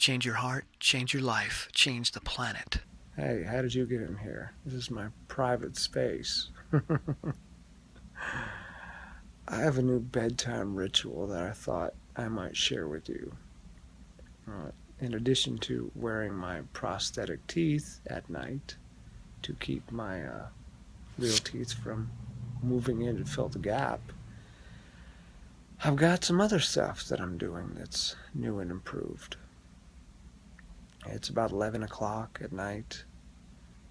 Change your heart, change your life, change the planet. Hey, how did you get in here? This is my private space. I have a new bedtime ritual that I thought I might share with you. Uh, in addition to wearing my prosthetic teeth at night to keep my real teeth from moving in to fill the gap, I've got some other stuff that I'm doing that's new and improved. It's about 11 o'clock at night.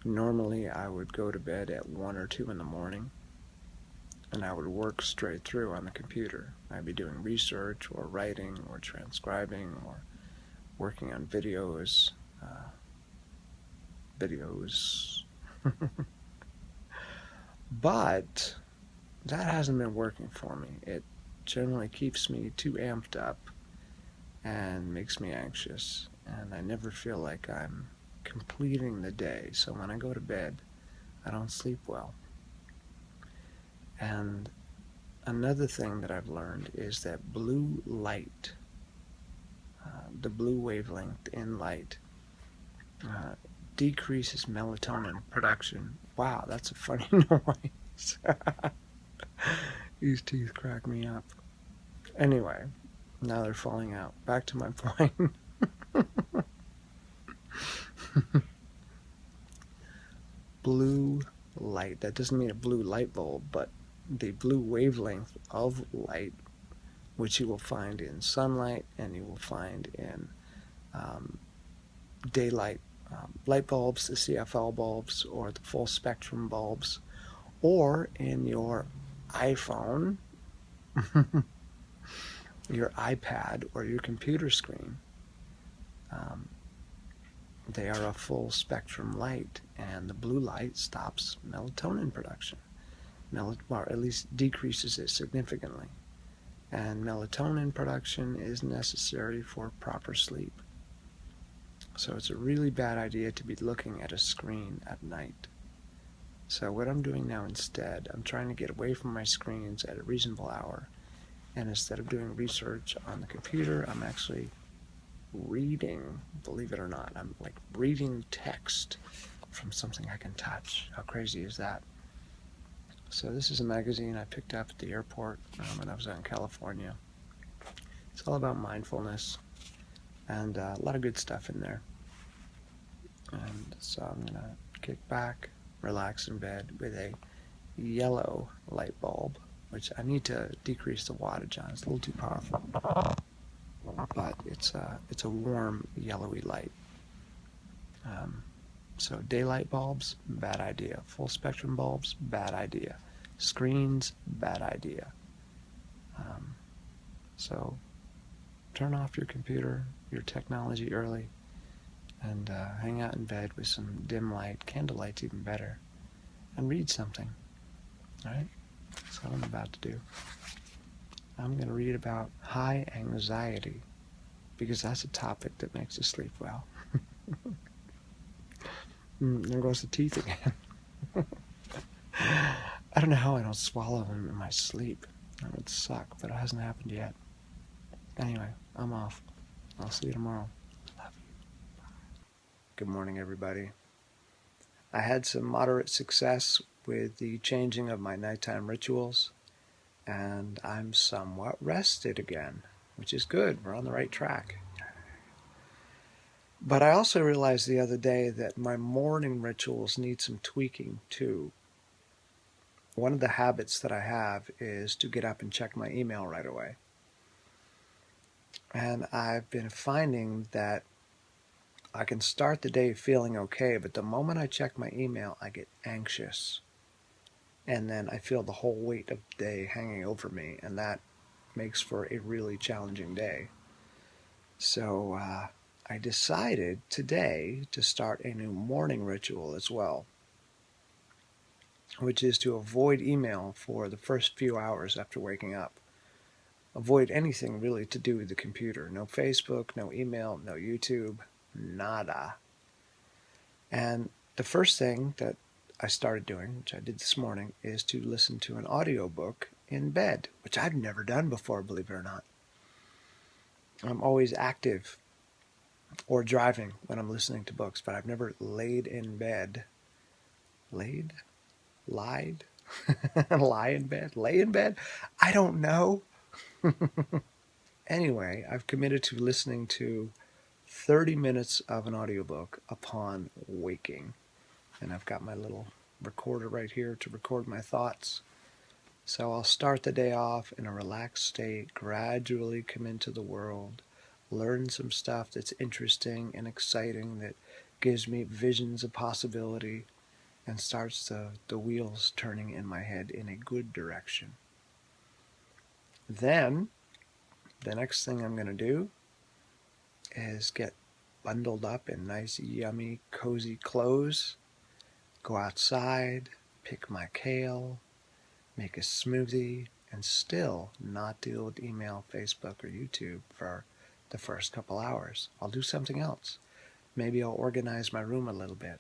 Normally, I would go to bed at 1 or 2 in the morning, and I would work straight through on the computer. I'd be doing research or writing or transcribing or working on videos. But that hasn't been working for me. It generally keeps me too amped up and makes me anxious, and I never feel like I'm completing the day. So when I go to bed, I don't sleep well. And another thing that I've learned is that blue light, the blue wavelength in light, decreases melatonin production. Wow, that's a funny noise. These teeth crack me up. Anyway, now they're falling out. Back to my point. Blue light. That doesn't mean a blue light bulb, but the blue wavelength of light, which you will find in sunlight and you will find in daylight light bulbs, the CFL bulbs, or the full spectrum bulbs, or in your iPhone, your iPad, or your computer screen. They are a full spectrum light, and the blue light stops melatonin production, or at least decreases it significantly. And melatonin production is necessary for proper sleep. So it's a really bad idea to be looking at a screen at night. So what I'm doing now instead, I'm trying to get away from my screens at a reasonable hour, and instead of doing research on the computer, I'm actually reading, believe it or not. I'm like reading text from something I can touch. How crazy is that? So this is a magazine I picked up at the airport when I was out in California. It's all about mindfulness and a lot of good stuff in there. And so I'm going to kick back, relax in bed with a yellow light bulb, which I need to decrease the wattage on. It's a little too powerful. But it's a warm yellowy light. So daylight bulbs, bad idea. Full spectrum bulbs, bad idea. Screens, bad idea. So turn off your computer, your technology early, and hang out in bed with some dim light. Candlelight's even better. And read something. All right? That's what I'm about to do. I'm going to read about high anxiety, because that's a topic that makes you sleep well. There goes the teeth again. I don't know how I don't swallow them in my sleep. That would suck, but it hasn't happened yet. Anyway, I'm off. I'll see you tomorrow. Love you. Bye. Good morning, everybody. I had some moderate success with the changing of my nighttime rituals, and I'm somewhat rested again, which is good. We're on the right track. But I also realized the other day that my morning rituals need some tweaking too. One of the habits that I have is to get up and check my email right away. And I've been finding that I can start the day feeling okay, but the moment I check my email, I get anxious. And then I feel the whole weight of the day hanging over me, and that makes for a really challenging day. So I decided today to start a new morning ritual as well, which is to avoid email for the first few hours after waking up. Avoid anything really to do with the computer. No Facebook, no email, no YouTube, nada. And the first thing that I started doing, which I did this morning, is to listen to an audiobook in bed, which I've never done before, believe it or not. I'm always active or driving when I'm listening to books, but I've never laid in bed. Laid? Lied? Lie in bed? Lay in bed? I don't know. Anyway, I've committed to listening to 30 minutes of an audiobook upon waking. And I've got my little recorder right here to record my thoughts. So I'll start the day off in a relaxed state, gradually come into the world, learn some stuff that's interesting and exciting, that gives me visions of possibility, and starts the wheels turning in my head in a good direction. Then, the next thing I'm going to do is get bundled up in nice, yummy, cozy clothes, go outside, pick my kale, make a smoothie, and still not deal with email, Facebook, or YouTube for the first couple hours. I'll do something else. Maybe I'll organize my room a little bit.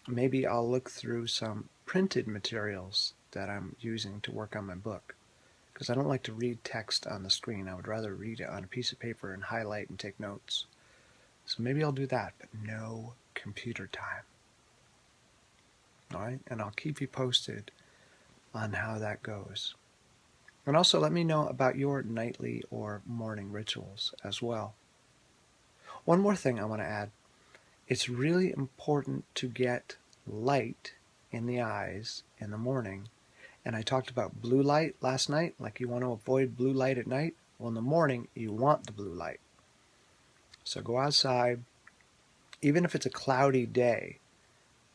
Maybe I'll look through some printed materials that I'm using to work on my book, because I don't like to read text on the screen. I would rather read it on a piece of paper and highlight and take notes. So maybe I'll do that, but no computer time. All right? And I'll keep you posted on how that goes. And also let me know about your nightly or morning rituals as well. One more thing I want to add. It's really important to get light in the eyes in the morning. And I talked about blue light last night, like you want to avoid blue light at night. Well, in the morning, you want the blue light. So go outside. Even if it's a cloudy day,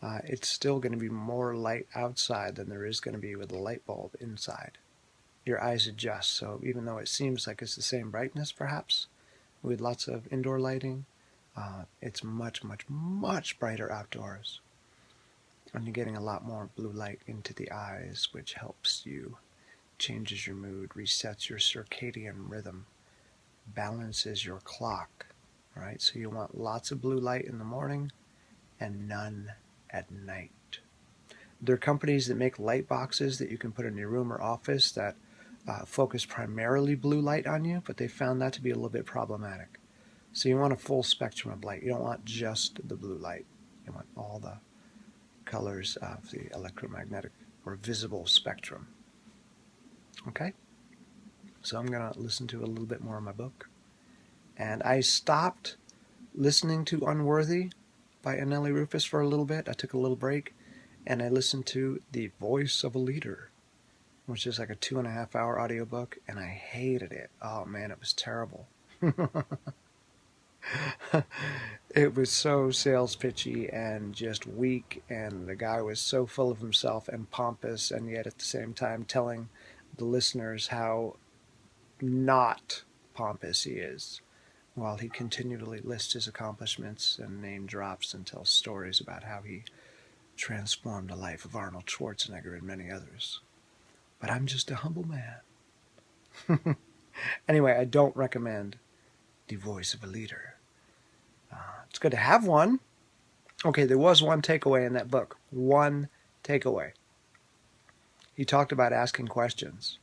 it's still going to be more light outside than there is going to be with a light bulb inside. Your eyes adjust, so even though it seems like it's the same brightness, perhaps, with lots of indoor lighting, it's much, much, much brighter outdoors. And you're getting a lot more blue light into the eyes, which helps you, changes your mood, resets your circadian rhythm, balances your clock, right? So you want lots of blue light in the morning and none at night. There are companies that make light boxes that you can put in your room or office that focus primarily blue light on you, but they found that to be a little bit problematic. So you want a full spectrum of light. You don't want just the blue light. You want all the colors of the electromagnetic or visible spectrum. Okay? So I'm going to listen to a little bit more of my book. And I stopped listening to Unworthy by Anneli Rufus for a little bit. I took a little break, and I listened to The Voice of a Leader, which is like a 2.5-hour audiobook, and I hated it. Oh man, it was terrible. It was so sales pitchy and just weak, and the guy was so full of himself and pompous, and yet at the same time telling the listeners how not pompous he is, while he continually lists his accomplishments and name drops and tells stories about how he transformed the life of Arnold Schwarzenegger and many others. But I'm just a humble man. Anyway, I don't recommend The Voice of a Leader. It's good to have one. Okay, there was one takeaway in that book. One takeaway. He talked about asking questions.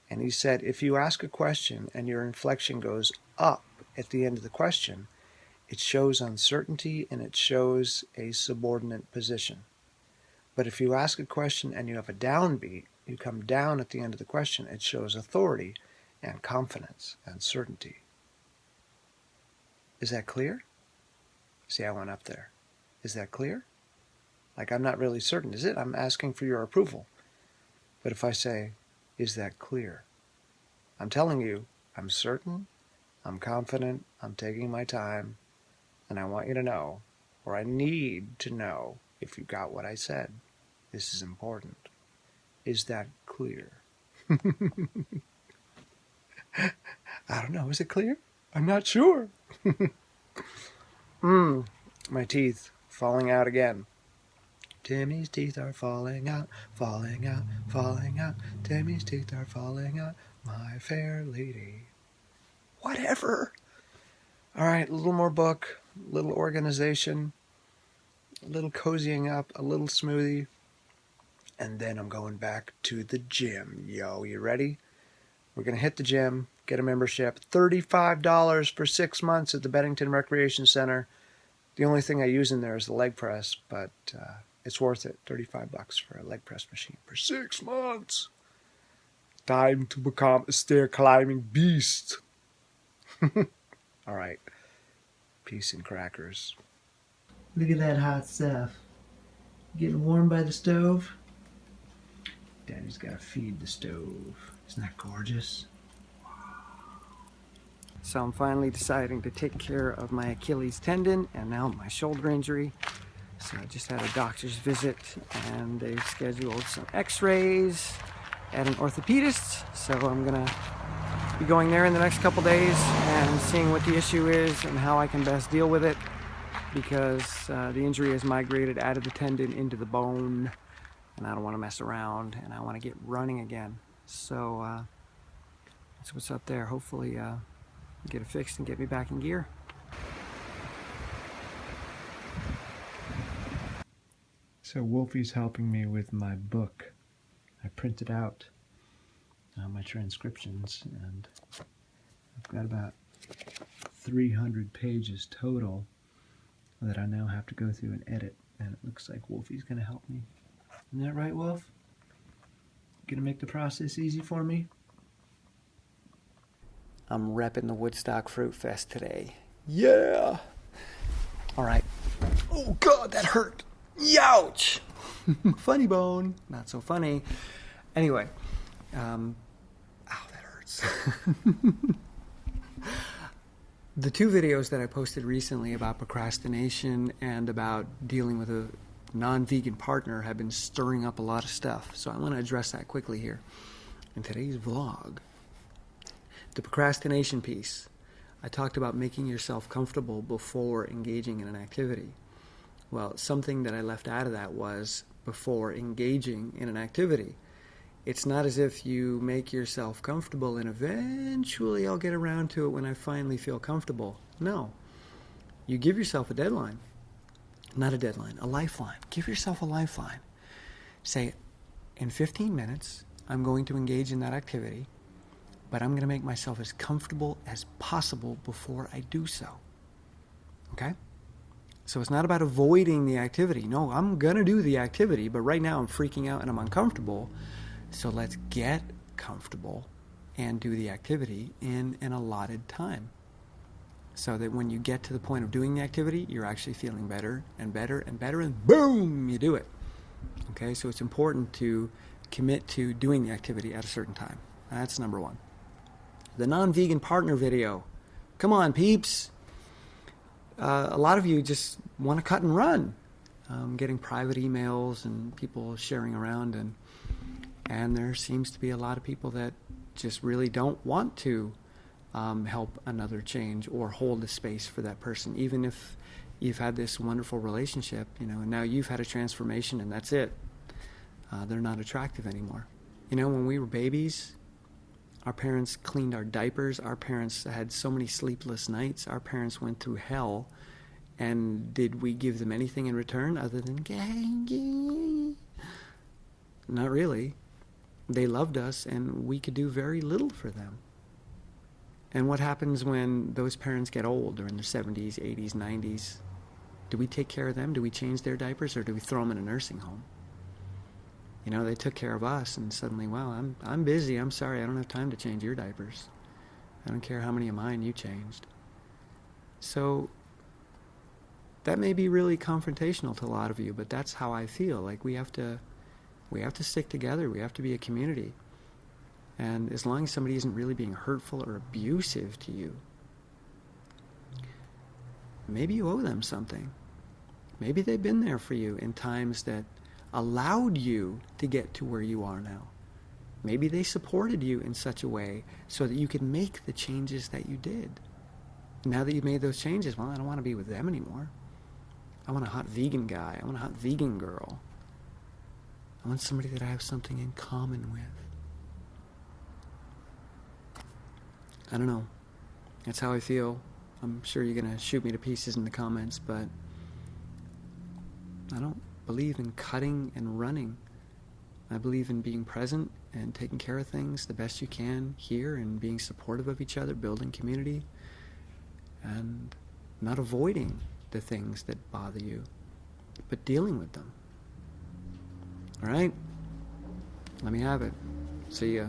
And he said, if you ask a question and your inflection goes up at the end of the question, it shows uncertainty and it shows a subordinate position. But if you ask a question and you have a downbeat, you come down at the end of the question, it shows authority and confidence and certainty. Is that clear? See, I went up there. Is that clear? Like, I'm not really certain, is it? I'm asking for your approval. But if I say, is that clear? I'm telling you, I'm certain, I'm confident, I'm taking my time, and I want you to know, or I need to know, if you got what I said. This is important. Is that clear? I don't know. Is it clear? I'm not sure. My teeth falling out again. Timmy's teeth are falling out, falling out, falling out. Timmy's teeth are falling out, my fair lady. Whatever. All right, a little more book, a little organization, a little cozying up, a little smoothie, and then I'm going back to the gym. Yo, you ready? We're going to hit the gym, get a membership. $35 for 6 months at the Bennington Recreation Center. The only thing I use in there is the leg press, but it's worth it. $35 for a leg press machine for 6 months. Time to become a stair climbing beast. All right. Peace and crackers. Look at that hot stuff. Getting warm by the stove? Daddy's got to feed the stove. Isn't that gorgeous? So I'm finally deciding to take care of my Achilles tendon and now my shoulder injury. So I just had a doctor's visit and they've scheduled some x-rays at an orthopedist. So I'm gonna be going there in the next couple days and seeing what the issue is and how I can best deal with it, because the injury has migrated out of the tendon into the bone and I don't want to mess around and I want to get running again. So that's what's up there. Hopefully get it fixed and get me back in gear. So Wolfie's helping me with my book. I printed out my transcriptions and I've got about 300 pages total that I now have to go through and edit, and it looks like Wolfie's gonna help me. Isn't that right, Wolf? Gonna make the process easy for me? I'm repping the Woodstock Fruit Fest today. Yeah! Alright. Oh God, that hurt! Youch! Funny bone. Not so funny. Anyway. Ow, that hurts. The two videos that I posted recently about procrastination and about dealing with a non-vegan partner have been stirring up a lot of stuff. So I want to address that quickly here in today's vlog. The procrastination piece. I talked about making yourself comfortable before engaging in an activity. Well, something that I left out of that was before engaging in an activity. It's not as if you make yourself comfortable and eventually I'll get around to it when I finally feel comfortable. No. You give yourself a deadline. Not a deadline, a lifeline. Give yourself a lifeline. Say, in 15 minutes, I'm going to engage in that activity, but I'm going to make myself as comfortable as possible before I do so. Okay? So it's not about avoiding the activity. No, I'm going to do the activity, but right now I'm freaking out and I'm uncomfortable. So let's get comfortable and do the activity in an allotted time, so that when you get to the point of doing the activity, you're actually feeling better and better and better, and boom, you do it. Okay, so it's important to commit to doing the activity at a certain time. That's number one. The non-vegan partner video. Come on, peeps. A lot of you just want to cut and run. Getting private emails and people sharing around, and there seems to be a lot of people that just really don't want to help another change or hold the space for that person, even if you've had this wonderful relationship, and now you've had a transformation and that's it. They're not attractive anymore. When we were babies, our parents cleaned our diapers, our parents had so many sleepless nights, our parents went through hell, and did we give them anything in return other than gangy? Not really. They loved us and we could do very little for them. And what happens when those parents get old? They're in their 70s, 80s, 90s. Do we take care of them? Do we change their diapers, or do we throw them in a nursing home? They took care of us, and suddenly, well, I'm busy. I'm sorry. I don't have time to change your diapers. I don't care how many of mine you changed. So that may be really confrontational to a lot of you, but that's how I feel. Like we have to stick together. We have to be a community. And as long as somebody isn't really being hurtful or abusive to you, maybe you owe them something. Maybe they've been there for you in times that allowed you to get to where you are now. Maybe they supported you in such a way so that you could make the changes that you did. Now that you've made those changes, well, I don't want to be with them anymore. I want a hot vegan guy. I want a hot vegan girl. I want somebody that I have something in common with. I don't know. That's how I feel. I'm sure you're going to shoot me to pieces in the comments, but I don't believe in cutting and running. I believe in being present and taking care of things the best you can here and being supportive of each other, building community, and not avoiding the things that bother you, but dealing with them. All right? Let me have it. See ya.